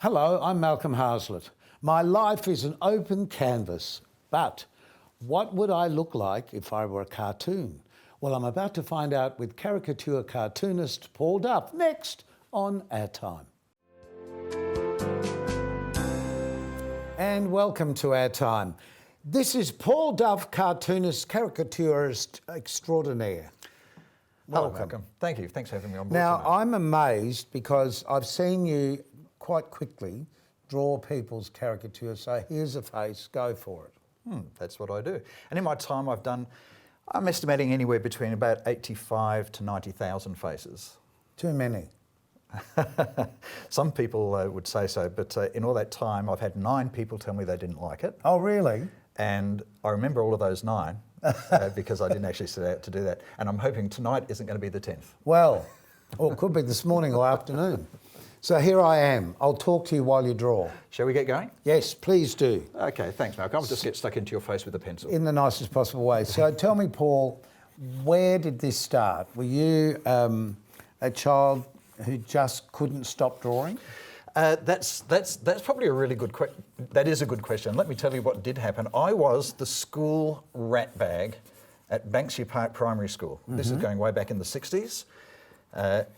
Hello, I'm Malcolm Hazlitt. My life is an open canvas, but what would I look like if I were a cartoon? Well, I'm about to find out with caricature cartoonist Paul Duff next on OurTime. And welcome to OurTime. This is Paul Duff, cartoonist, caricaturist extraordinaire. Hello, Malcolm. Thank you. Thanks for having me on board. Now, tonight. I'm amazed because I've seen you quite quickly draw people's caricatures. So here's a face, go for it. That's what I do. And in my time, I'm estimating anywhere between about 85 to 90,000 faces. Too many. Some people would say so, but in all that time, I've had 9 people tell me they didn't like it. Oh, really? And I remember all of those 9 because I didn't actually set out to do that. And I'm hoping tonight isn't going to be the 10th. Well, or it could be this morning or afternoon. So here I am. I'll talk to you while you draw. Shall we get going? Yes, please do. Okay, thanks, Malcolm. I'll just get stuck into your face with a pencil. In the nicest possible way. So tell me, Paul, where did this start? Were you a child who just couldn't stop drawing? That's probably a really good question. That is a good question. Let me tell you what did happen. I was the school rat bag at Banksia Park Primary School. This is going way back in the 60s.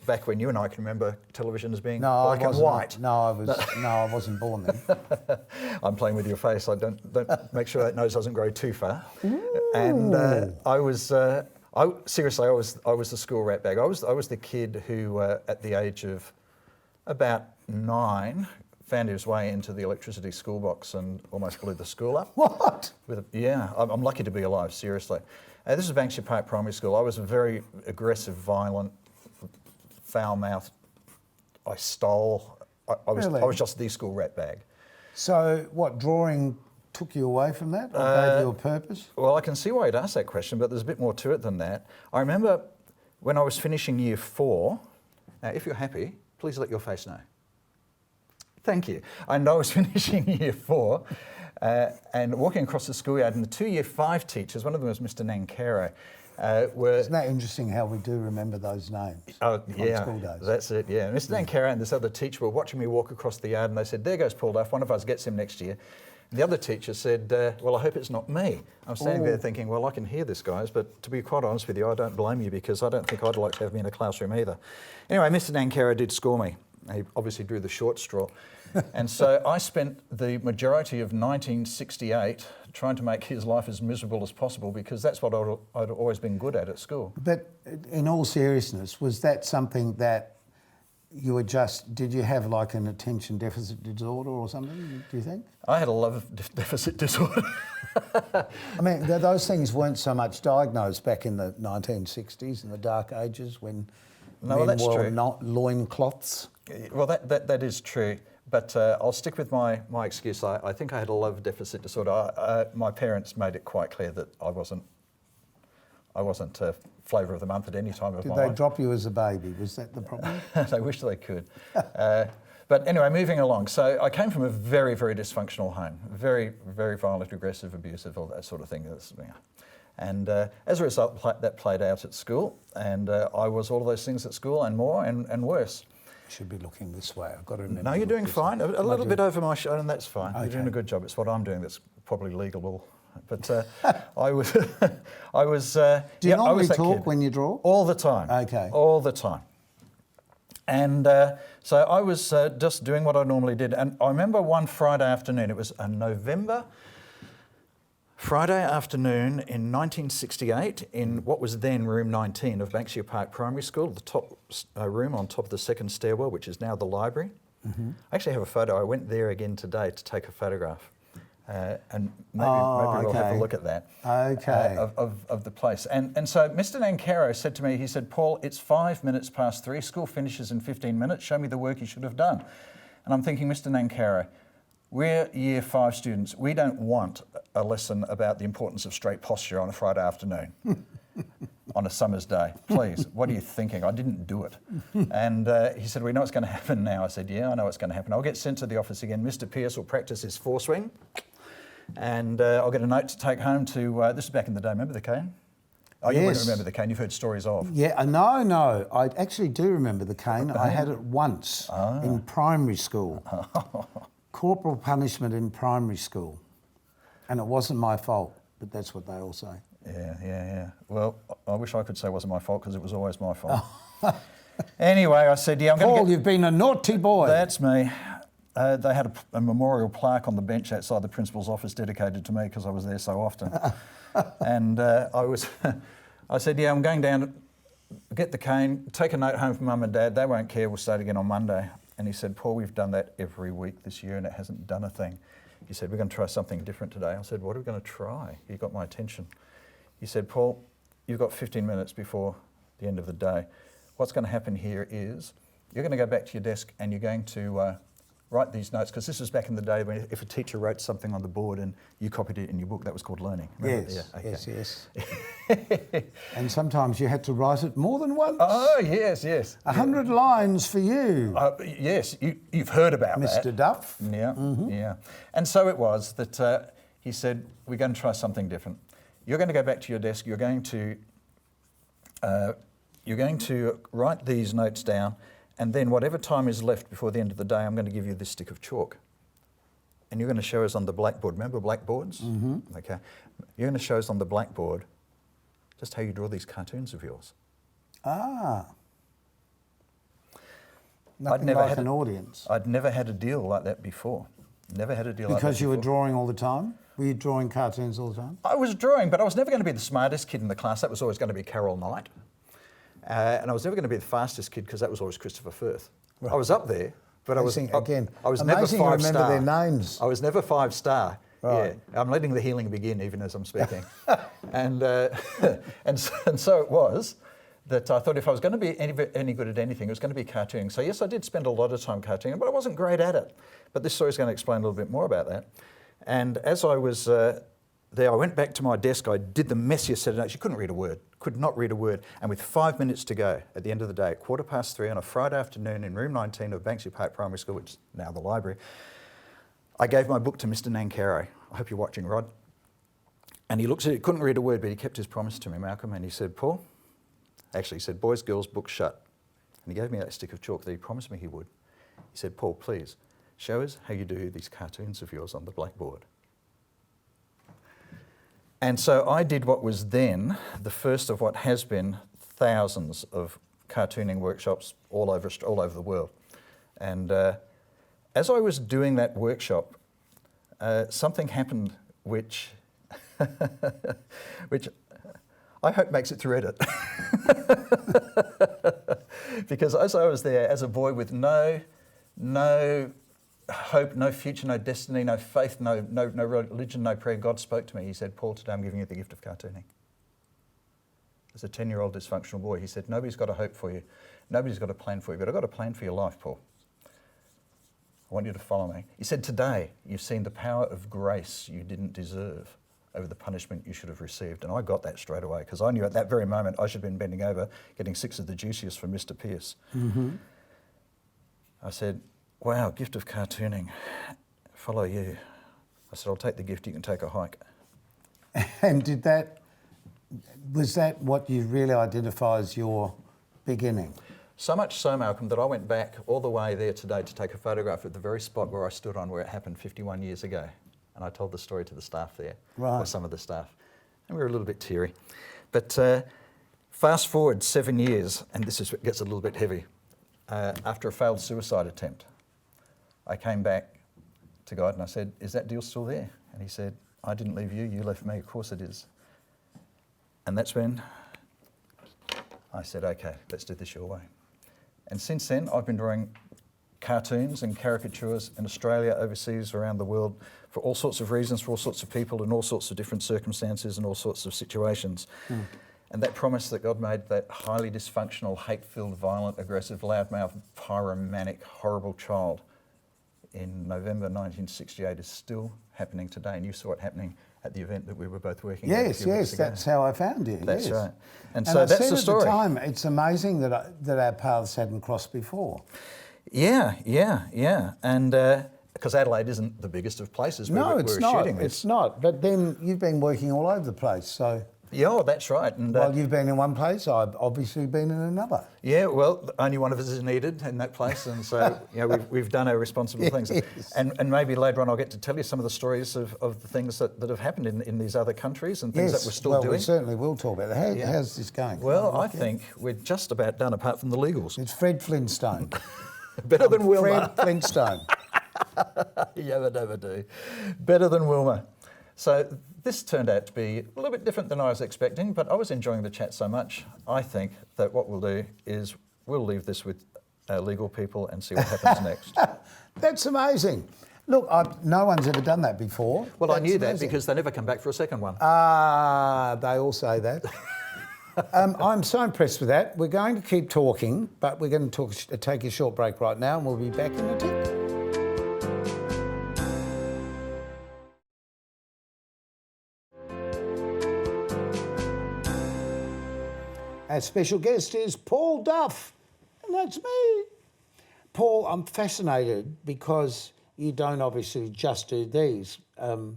Back when you and I can remember television as being black and white. No, I wasn't born then. I'm playing with your face. I don't make sure that nose doesn't grow too far. And I was the school rat bag. I was the kid who, at the age of about 9, found his way into the electricity school box and almost blew the school up. What? Yeah, I'm lucky to be alive. Seriously, this is Banksia Park Primary School. I was a very aggressive, violent, foul-mouthed. I stole. I was just the school rat bag. So what, drawing took you away from that or gave you a purpose? Well, I can see why you'd ask that question, but there's a bit more to it than that. I remember when I was finishing year 4, now if you're happy, please let your face know. Thank you. I know I was finishing year 4 and walking across the schoolyard, and the 2 year 5 teachers, one of them was Mr. Nankero, Isn't that interesting how we do remember those names from school days? That's it, yeah. Mr. Nankero and this other teacher were watching me walk across the yard, and they said, "There goes Paul Duff, one of us gets him next year." And the other teacher said, "Well, I hope it's not me." I'm standing there thinking, well, I can hear this, guys, but to be quite honest with you, I don't blame you because I don't think I'd like to have me in a classroom either. Anyway, Mr. Nankero did score me. He obviously drew the short straw. And so I spent the majority of 1968 trying to make his life as miserable as possible because that's what I'd always been good at school. But in all seriousness, was that something that you were did you have like an attention deficit disorder or something, do you think? I had a love deficit disorder. I mean, those things weren't so much diagnosed back in the 1960s, in the dark ages when men wore loincloths. Well, that is true. But I'll stick with my excuse. I think I had a love deficit disorder. My parents made it quite clear that I wasn't flavour of the month at any time of my life. Did they drop you as a baby? Was that the problem? I wish they could. But anyway, moving along. So I came from a very, very dysfunctional home. Very, very violent, aggressive, abusive, all that sort of thing. And as a result, that played out at school. And I was all of those things at school and more and worse. Should be looking this way. I've got to remember. No, you're doing fine. A little bit over my shoulder, and that's fine. Okay. You're doing a good job. It's what I'm doing that's probably legal. But I was. Do you normally talk when you draw? All the time. Okay. All the time. And so I was just doing what I normally did. And I remember one Friday afternoon. It was a November Friday afternoon in 1968 in what was then room 19 of Banksia Park Primary School, the top room on top of the second stairwell, which is now the library. I actually have a photo. I went there again today to take a photograph. And maybe we'll have a look at that. Okay. Of the place. And so Mr. Nankero said to me, he said, "Paul, it's 5 minutes past 3. School finishes in 15 minutes. Show me the work you should have done." And I'm thinking, Mr. Nankero, we're year 5 students. We don't want a lesson about the importance of straight posture on a Friday afternoon on a summer's day. Please, what are you thinking? I didn't do it. And he said, "We know what's going to happen now." I said, "Yeah, I know what's going to happen. I'll get sent to the office again. Mr. Pierce will practice his foreswing. And I'll get a note to take home to, this is back in the day, remember the cane? Oh, you wouldn't Yes. remember the cane. You've heard stories of. Yeah, no. I actually do remember the cane. I had it once in primary school. Corporal punishment in primary school. And it wasn't my fault, but that's what they all say. Yeah. Well, I wish I could say it wasn't my fault because it was always my fault. Anyway, I said, yeah, I'm going to Paul, you've been a naughty boy. That's me. They had a memorial plaque on the bench outside the principal's office dedicated to me because I was there so often. And I said, yeah, I'm going down to get the cane, take a note home from Mum and Dad. They won't care. We'll start again on Monday. And he said, Paul, we've done that every week this year and it hasn't done a thing. He said, we're going to try something different today. I said, what are we going to try? He got my attention. He said, Paul, you've got 15 minutes before the end of the day. What's going to happen here is you're going to go back to your desk and you're going to write these notes, because this was back in the day when if a teacher wrote something on the board and you copied it in your book, that was called learning. Remember? Yes, Yeah, okay. yes. And sometimes you had to write it more than once. Oh, yes. 100 lines for you. Yes, you've heard about that. Mr. Duff. Yeah, yeah. And so it was that he said, we're going to try something different. You're going to go back to your desk, you're going to write these notes down, and then whatever time is left before the end of the day, I'm going to give you this stick of chalk. And you're going to show us on the blackboard. Remember blackboards? Mm-hmm. Okay. You're going to show us on the blackboard just how you draw these cartoons of yours. Ah. Nothing like an audience. I'd never had a deal like that before. Never had a deal like that Because you were before. drawing all the time? Were you drawing cartoons all the time? I was drawing, but I was never going to be the smartest kid in the class. That was always going to be Carol Knight. And I was never going to be the fastest kid because that was always Christopher Firth. Right. I was up there, but I was never 5-star. Their names. I was never 5-star. Right. Yeah, I'm letting the healing begin even as I'm speaking. and so it was that I thought if I was going to be any good at anything, it was going to be cartooning. So yes, I did spend a lot of time cartooning, but I wasn't great at it. But this story is going to explain a little bit more about that. And as I was there, I went back to my desk. I did the messiest set of notes. You couldn't read a word. Could not read a word. And with 5 minutes to go at the end of the day, at 3:15 on a Friday afternoon in room 19 of Banksia Park Primary School, which is now the library, I gave my book to Mr. Nancaro. I hope you're watching, Rod. And he looks at it, couldn't read a word, but he kept his promise to me, Malcolm, and he said, Paul, actually he said, boys, girls, book shut. And he gave me that stick of chalk that he promised me he would. He said, Paul, please, show us how you do these cartoons of yours on the blackboard. And so I did what was then the first of what has been thousands of cartooning workshops all over the world. And as I was doing that workshop, something happened which I hope makes it through edit. Because as I was there, as a boy with no hope, no future, no destiny, no faith, no religion, no prayer, God spoke to me. He said, Paul, today I'm giving you the gift of cartooning. As a 10-year-old dysfunctional boy, he said, nobody's got a hope for you. Nobody's got a plan for you, but I've got a plan for your life, Paul. I want you to follow me. He said, today you've seen the power of grace you didn't deserve over the punishment you should have received. And I got that straight away because I knew at that very moment I should have been bending over getting 6 of the juiciest from Mr. Pierce. Mm-hmm. I said, wow, gift of cartooning, follow you. I said, I'll take the gift, you can take a hike. And was that what you really identify as your beginning? So much so, Malcolm, that I went back all the way there today to take a photograph at the very spot where I stood on where it happened 51 years ago. And I told the story to the staff there, right. Or some of the staff. And we were a little bit teary. But fast forward 7 years, and this is what gets a little bit heavy. After a failed suicide attempt, I came back to God and I said, is that deal still there? And he said, I didn't leave you, you left me. Of course it is. And that's when I said, okay, let's do this your way. And since then, I've been drawing cartoons and caricatures in Australia, overseas, around the world, for all sorts of reasons, for all sorts of people, in all sorts of different circumstances and all sorts of situations. Mm. And that promise that God made, that highly dysfunctional, hate-filled, violent, aggressive, loudmouth, pyromanic, horrible child in November 1968 is still happening today. And you saw it happening at the event that we were both working at. Yes, that's how I found you. That's yes. right. And so that's said the story. At the time, it's amazing that our paths hadn't crossed before. Yeah. And because Adelaide isn't the biggest of places. No, we're it's not. Shooting this. It's not. But then you've been working all over the place, so. Yeah, oh, that's right. And While you've been in one place, I've obviously been in another. yeah, well, only one of us is needed in that place, and so we've done our responsible things. Yes. And maybe later on I'll get to tell you some of the stories of the things that have happened in these other countries and things that we're still doing. We certainly will talk about that. How's this going? Well, I think we're just about done, apart from the legals. It's Fred Flintstone. Better than Wilma. Fred Flintstone. You never do. Better than Wilma. So this turned out to be a little bit different than I was expecting, but I was enjoying the chat so much. I think that what we'll do is we'll leave this with our legal people and see what happens next. That's amazing. Look, no one's ever done that before. Well, That's I knew that amazing. because they never come back for a second one. They all say that. I'm so impressed with that. We're going to keep talking, but we're going to take a short break right now, and we'll be back in a tick. Our special guest is Paul Duff, and that's me. Paul, I'm fascinated because you don't obviously just do these. And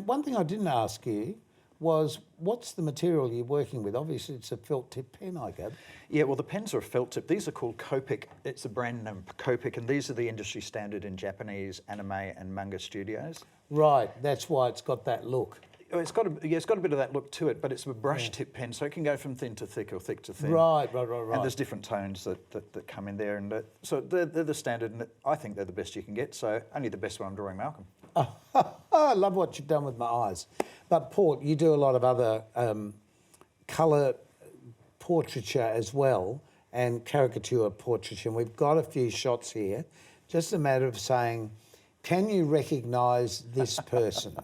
one thing I didn't ask you was, what's the material you're working with? Obviously, it's a felt tip pen, I gather. Yeah, well, the pens are a felt tip. These are called Copic. It's a brand name, Copic, and these are the industry standard in Japanese anime and manga studios. Right, that's why it's got that look. It's got a bit of that look to it, but it's a brush tip pen, so it can go from thin to thick or thick to thin. Right. And there's different tones that come in there, and so they're the standard, and I think they're the best you can get. So only the best when I'm drawing Malcolm. I love what you've done with my eyes. But Paul, you do a lot of other colour portraiture as well, and caricature portraiture. And we've got a few shots here. Just a matter of saying, can you recognise this person?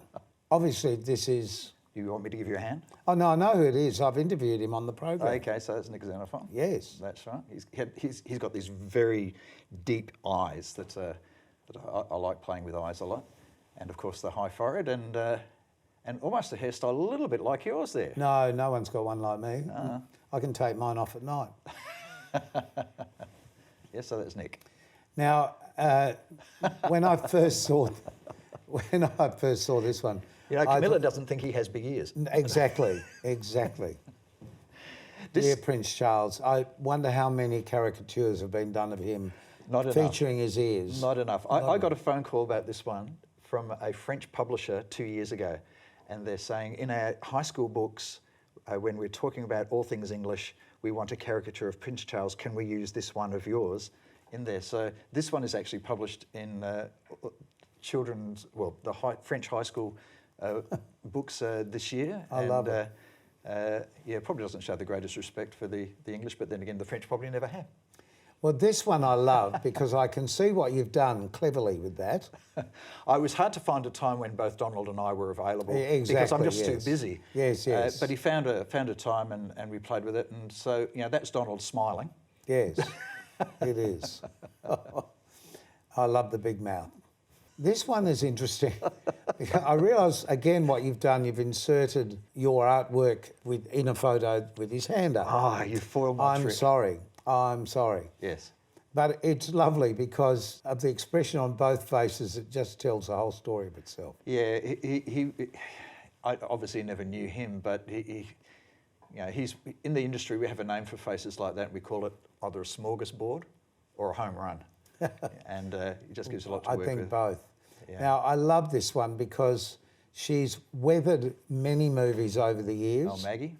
Obviously, this is... Do you want me to give you a hand? Oh, no, I know who it is. I've interviewed him on the program. Okay, so that's Nick Xenophon. Yes. That's right. He's got these very deep eyes that I like playing with eyes a lot. And, of course, the high forehead and almost a hairstyle a little bit like yours there. No, no one's got one like me. I can take mine off at night. Yes, so that's Nick. Now, when I first saw this one... You know, Camilla doesn't think he has big ears. Exactly. Dear Prince Charles, I wonder how many caricatures have been done of him featuring his ears. Not enough. I got a phone call about this one from a French publisher 2 years ago, and they're saying in our high school books, when we're talking about all things English, we want a caricature of Prince Charles. Can we use this one of yours in there? So this one is actually published in children's, well, the French high school books this year. I love it. Yeah, probably doesn't show the greatest respect for the English, but then again, the French probably never have. Well, this one I love because I can see what you've done cleverly with that. It was hard to find a time when both Donald and I were available because I'm just too busy. Yes. But he found a time and we played with it, and so that's Donald smiling. Yes, it is. I love the big mouth. This one is interesting. I realise, again, what you've done, you've inserted your artwork in a photo with his hand up. You foiled my trick. I'm sorry. Yes. But it's lovely because of the expression on both faces. It just tells the whole story of itself. Yeah, I obviously never knew him, but he's in the industry. We have a name for faces like that. We call it either a smorgasbord or a home run. And it just gives a lot to work with. I think both. Yeah. Now, I love this one because she's weathered many movies over the years. Oh, Maggie.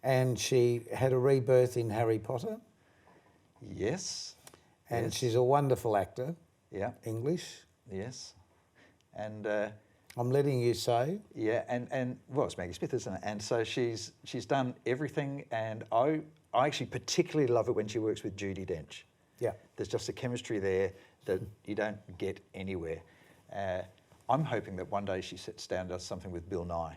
And she had a rebirth in Harry Potter. Yes. And yes. she's a wonderful actor. Yeah. English. Yes. And... I'm letting you say. Yeah, and well, it's Maggie Smith, isn't it? And so she's done everything, and I actually particularly love it when she works with Judi Dench. Yeah. There's just a chemistry there that you don't get anywhere. I'm hoping that one day she sits down and does something with Bill Nye.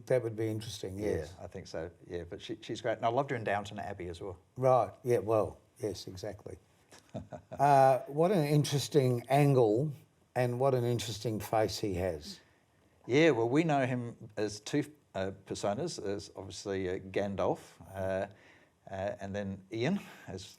That would be interesting, yes. Yeah, I think so, yeah. But she's great. And I loved her in Downton Abbey as well. Right, yeah, well, yes, exactly. What an interesting angle and what an interesting face he has. Yeah, well, we know him as two personas, as obviously Gandalf, and then Ian, as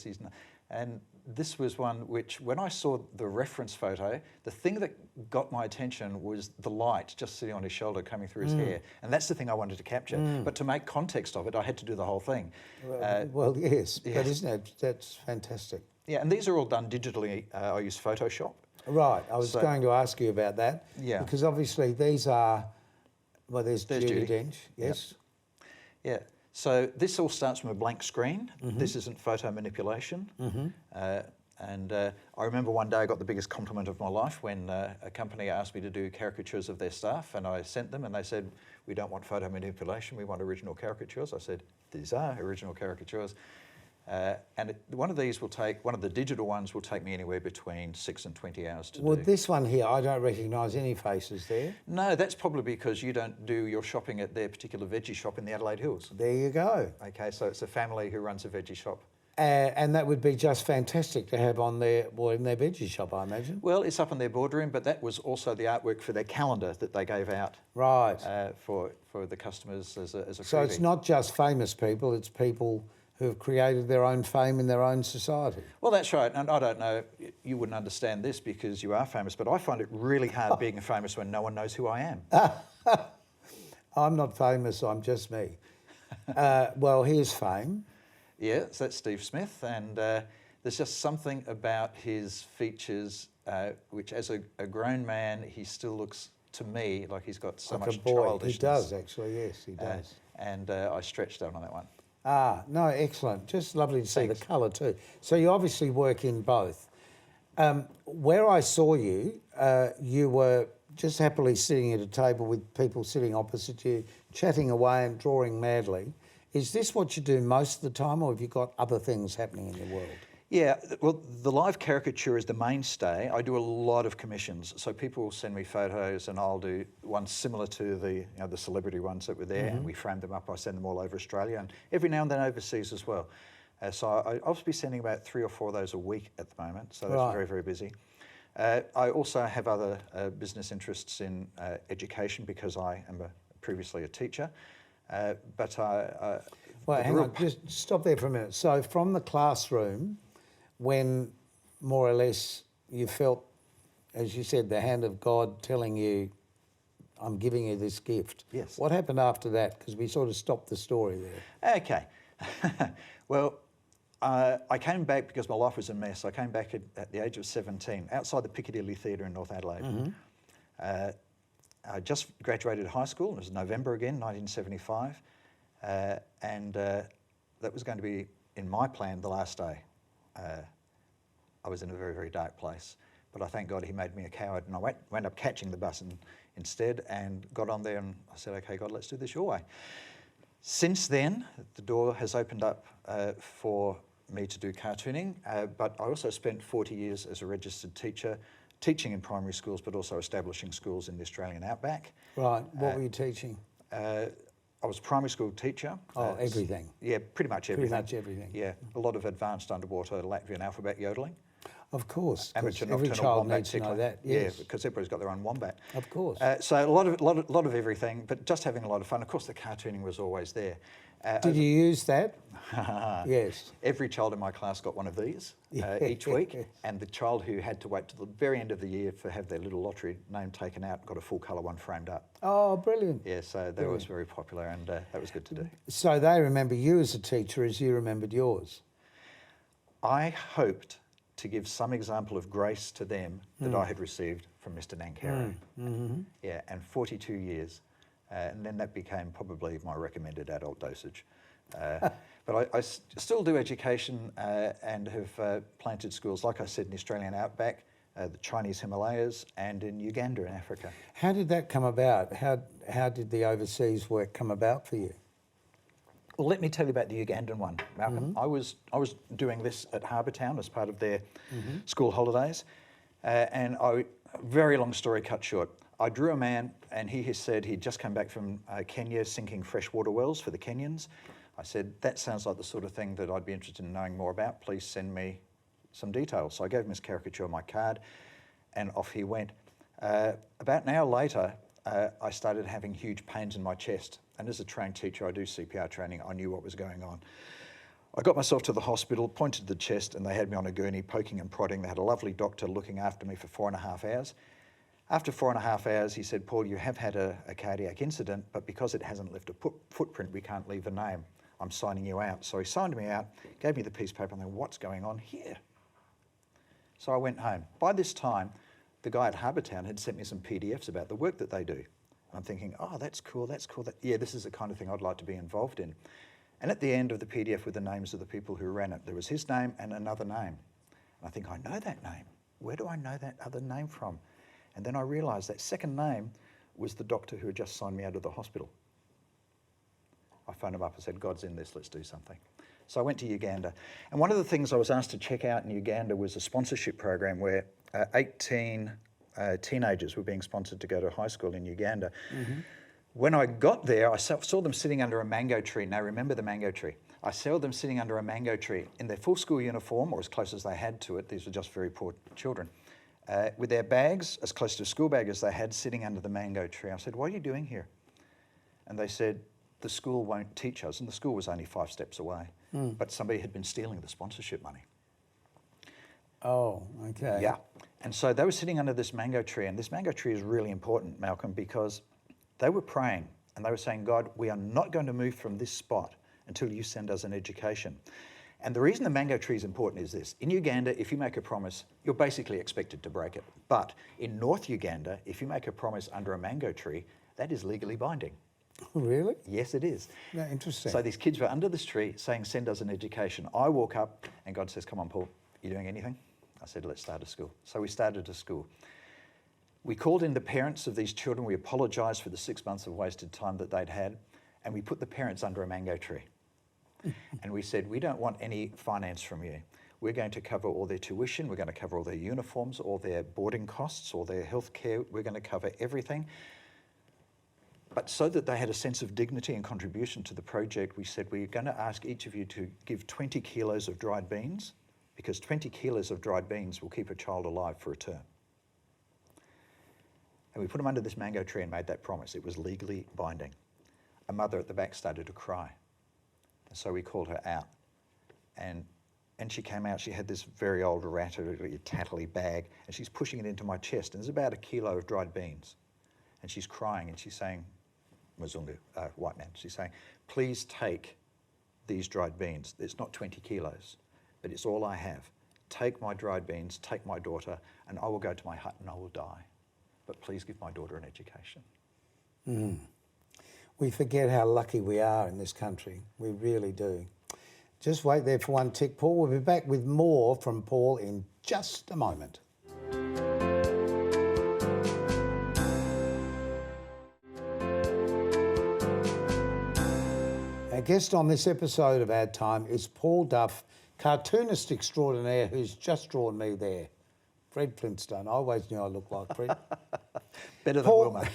he's known. And this was one which, when I saw the reference photo, the thing that got my attention was the light just sitting on his shoulder coming through his hair. And that's the thing I wanted to capture. But to make context of it, I had to do the whole thing. Well, yes, yeah. but isn't it? That's fantastic. Yeah, and these are all done digitally. I use Photoshop. Right, I was So- going to ask you about that. Yeah. Because obviously these are, well, there's Judi Dench, yes. Yeah, so this all starts from a blank screen. This isn't photo manipulation. And I remember one day I got the biggest compliment of my life when a company asked me to do caricatures of their staff, and I sent them and they said, we don't want photo manipulation, we want original caricatures. I said, these are original caricatures. One of these will take, one of the digital ones will take me anywhere between 6 and 20 hours to Well, do. this one here, I don't recognise any faces there. No, that's probably because you don't do your shopping at their particular veggie shop in the Adelaide Hills. There you go. Okay, so it's a family who runs a veggie shop. And that would be just fantastic to have on their, well, in their veggie shop, I imagine. Well, it's up in their boardroom, but that was also the artwork for their calendar that they gave out Right. for the customers as a So it's freebie. not just famous people, it's people who have created their own fame in their own society. Well, that's right, and I don't know, you wouldn't understand this because you are famous, but I find it really hard being famous when no one knows who I am. I'm not famous, I'm just me. Well, here's fame. Yeah, so that's Steve Smith, and there's just something about his features which, as a grown man, he still looks to me like he's got so Like much a boy. childishness. He does, actually, yes, he does. And I stretched out on that one. Ah, no, excellent. Just lovely to see Thanks. the colour too. So you obviously work in both. Where I saw you, you were just happily sitting at a table with people sitting opposite you, chatting away and drawing madly. Is this what you do most of the time, or have you got other things happening in your world? Yeah, well, the live caricature is the mainstay. I do a lot of commissions, so people will send me photos, and I'll do ones similar to the celebrity ones that were there, and we frame them up. I send them all over Australia, and every now and then overseas as well. So I'll be sending about 3 or 4 of those a week at the moment. So that's Right. very, very busy. I also have other business interests in education because I am previously a teacher. But Well, hang on, just stop there for a minute. So from the classroom, when more or less you felt, as you said, the hand of God telling you, I'm giving you this gift. Yes. What happened after that? Because we sort of stopped the story there. Okay. Well, I came back because my life was a mess. I came back at the age of 17, outside the Piccadilly Theatre in North Adelaide. I just graduated high school. It was November again, 1975. And that was going to be, in my plan, the last day. I was in a very, very dark place. But I thank God he made me a coward, and I went up catching the bus instead and got on there, and I said, okay, God, let's do this your way. Since then, the door has opened up for me to do cartooning, but I also spent 40 years as a registered teacher, teaching in primary schools, but also establishing schools in the Australian outback. Right, what were you teaching? I was a primary school teacher. Oh, everything. Yeah, pretty much everything. Pretty much everything. Yeah, a lot of advanced underwater Latvian alphabet yodeling. Of course, 'cause Amateur every nocturnal child wombat needs to know tickler. that. Yes. Yeah, because everybody's got their own wombat. Of course. So a lot of everything, but just having a lot of fun. Of course, the cartooning was always there. Did you use that? Yes. Every child in my class got one of these each week, and the child who had to wait till the very end of the year to have their little lottery name taken out got a full colour one framed up. Oh, brilliant. Yeah, so that was very popular, and that was good to do. So they remember you as a teacher as you remembered yours. I hoped to give some example of grace to them that I had received from Mr. Nankara. Yeah, and 42 years. And then that became probably my recommended adult dosage. But I still do education and have planted schools, like I said, in the Australian outback, the Chinese Himalayas, and in Uganda in Africa. How did that come about? How did the overseas work come about for you? Well, let me tell you about the Ugandan one, Malcolm. I was doing this at Harbour Town as part of their school holidays, and very long story cut short. I drew a man, and he has said he'd just come back from Kenya sinking freshwater wells for the Kenyans. I said, that sounds like the sort of thing that I'd be interested in knowing more about. Please send me some details. So I gave him his caricature on my card, and off he went. About an hour later, I started having huge pains in my chest. And as a trained teacher, I do CPR training. I knew what was going on. I got myself to the hospital, pointed to the chest, and they had me on a gurney, poking and prodding. They had a lovely doctor looking after me for 4.5 hours. After 4.5 hours, he said, Paul, you have had a cardiac incident, but because it hasn't left a footprint, we can't leave a name. I'm signing you out. So he signed me out, gave me the piece of paper, and I went, what's going on here? So I went home. By this time, the guy at Harbour Town had sent me some PDFs about the work that they do. I'm thinking, oh, that's cool, that's cool. Yeah, this is the kind of thing I'd like to be involved in. And at the end of the PDF were the names of the people who ran it. There was his name and another name. And I think, I know that name. Where do I know that other name from? And then I realised that second name was the doctor who had just signed me out of the hospital. I phoned him up and said, God's in this, let's do something. So I went to Uganda. And one of the things I was asked to check out in Uganda was a sponsorship program where 18 teenagers were being sponsored to go to high school in Uganda. Mm-hmm. When I got there, I saw them sitting under a mango tree. Now, remember the mango tree. I saw them sitting under a mango tree in their full school uniform, or as close as they had to it. These were just very poor children. With their bags, as close to a school bag as they had, sitting under the mango tree. I said, what are you doing here? And they said, the school won't teach us. And the school was only 5 steps away. Mm. But somebody had been stealing the sponsorship money. Oh, okay. Yeah. And so they were sitting under this mango tree. And this mango tree is really important, Malcolm, because they were praying and they were saying, God, we are not going to move from this spot until you send us an education. And the reason the mango tree is important is this. In Uganda, if you make a promise, you're basically expected to break it. But in North Uganda, if you make a promise under a mango tree, that is legally binding. Really? Yes, it is. Yeah, interesting. So these kids were under this tree saying, send us an education. I walk up and God says, come on, Paul, you doing anything? I said, let's start a school. So we started a school. We called in the parents of these children. We apologised for the 6 months of wasted time that they'd had. And we put the parents under a mango tree. And we said, we don't want any finance from you. We're going to cover all their tuition. We're going to cover all their uniforms, all their boarding costs, all their health care. We're going to cover everything. But so that they had a sense of dignity and contribution to the project, we said, we're going to ask each of you to give 20 kilos of dried beans, because 20 kilos of dried beans will keep a child alive for a term. And we put them under this mango tree and made that promise. It was legally binding. A mother at the back started to cry. And so we called her out. And she came out, she had this very old ratty, tattly bag, and she's pushing it into my chest. And there's about 1 kilo of dried beans. And she's crying and she's saying, Mzungu, white man, she's saying, please take these dried beans. It's not 20 kilos, but it's all I have. Take my dried beans, take my daughter, and I will go to my hut and I will die. But please give my daughter an education. Mm. We forget how lucky we are in this country. We really do. Just wait there for one tick, Paul. We'll be back with more from Paul in just a moment. Our guest on this episode of OurTime is Paul Duff, cartoonist extraordinaire who's just drawn me there. Fred Flintstone. I always knew I looked like Fred. Better than Wilma.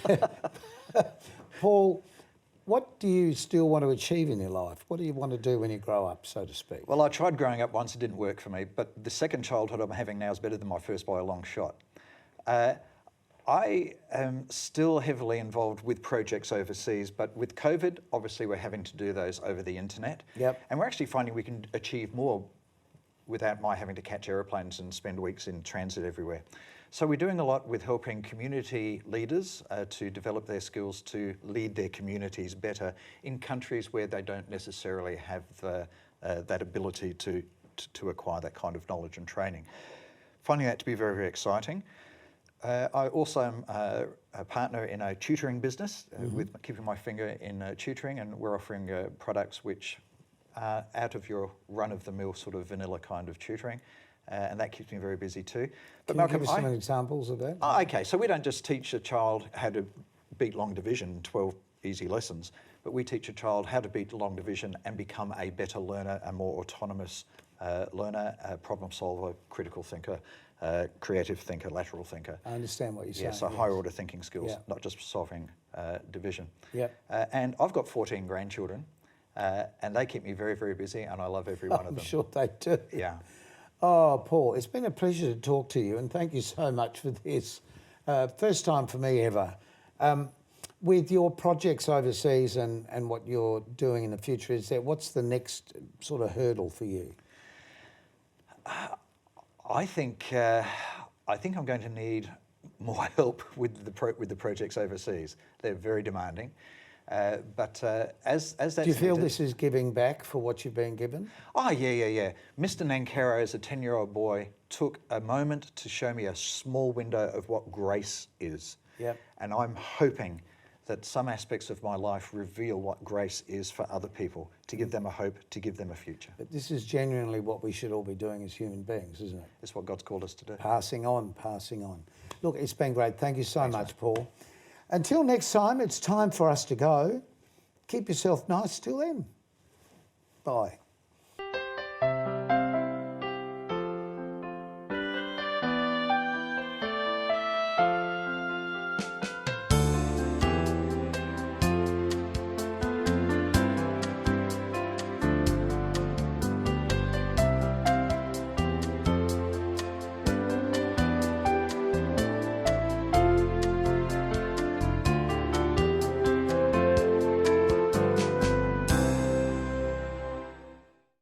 Paul, what do you still want to achieve in your life? What do you want to do when you grow up, so to speak? Well, I tried growing up once. It didn't work for me. But the second childhood I'm having now is better than my first by a long shot. I am still heavily involved with projects overseas, but with COVID, obviously we're having to do those over the internet. Yep. And we're actually finding we can achieve more without my having to catch aeroplanes and spend weeks in transit everywhere. So we're doing a lot with helping community leaders to develop their skills to lead their communities better in countries where they don't necessarily have that ability to acquire that kind of knowledge and training. Finding that to be very, very exciting. I also am a partner in a tutoring business, with keeping my finger in tutoring, and we're offering products which are out of your run-of-the-mill sort of vanilla kind of tutoring, and that keeps me very busy too. But Can you give us some examples of that? Okay, so we don't just teach a child how to beat long division in 12 easy lessons, but we teach a child how to beat long division and become a better learner, a more autonomous learner, a problem solver, critical thinker, creative thinker, lateral thinker. I understand what you're saying. So higher order thinking skills, not just solving division. Yep. And I've got 14 grandchildren, and they keep me very, very busy, and I love every one of them. I'm sure they do. Yeah. Oh, Paul, it's been a pleasure to talk to you, and thank you so much for this. First time for me ever. With your projects overseas and what you're doing in the future, what's the next sort of hurdle for you? I think I'm going to need more help with the projects overseas. They're very demanding. But as that's Do you feel needed, this is giving back for what you've been given? Oh, yeah. Mr. Nankero, as a 10-year-old boy, took a moment to show me a small window of what grace is. Yep. And I'm hoping that some aspects of my life reveal what grace is for other people, to give them a hope, to give them a future. But this is genuinely what we should all be doing as human beings, isn't it? It's what God's called us to do. Passing on. Look, it's been great. Thank you so much, Paul. Until next time, it's time for us to go. Keep yourself nice till then. Bye.